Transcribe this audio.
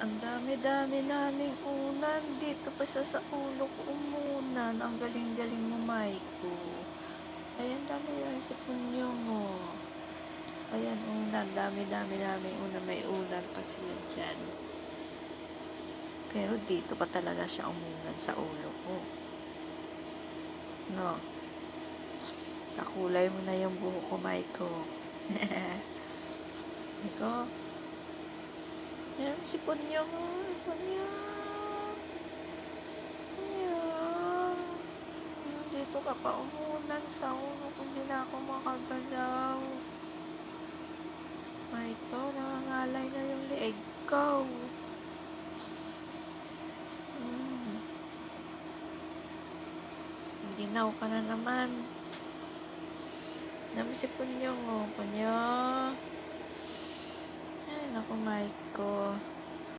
Ang dami-dami naming unan, dito pa siya sa ulo ko umunan. Ang galing-galing mo, Maiko. Ayan, dami yan si Punyong, mo. Ayan, unan. Dami-dami naming unan. May unan pa sila dyan. Pero dito pa talaga siya umunan sa ulo ko. No? Nakulay mo na yung buhok ko, Maiko. Maiko. Ayan, si Punyong, oh. Punyong. Punyong. Dito ka pa umunan sa ulo ko. Hindi na ako makagalaw. Maiko, nangangalay na yung leeg ko. Ginaw ka na naman. Dami si Punyong, oh. Punyong. Ay, naku, Maiko.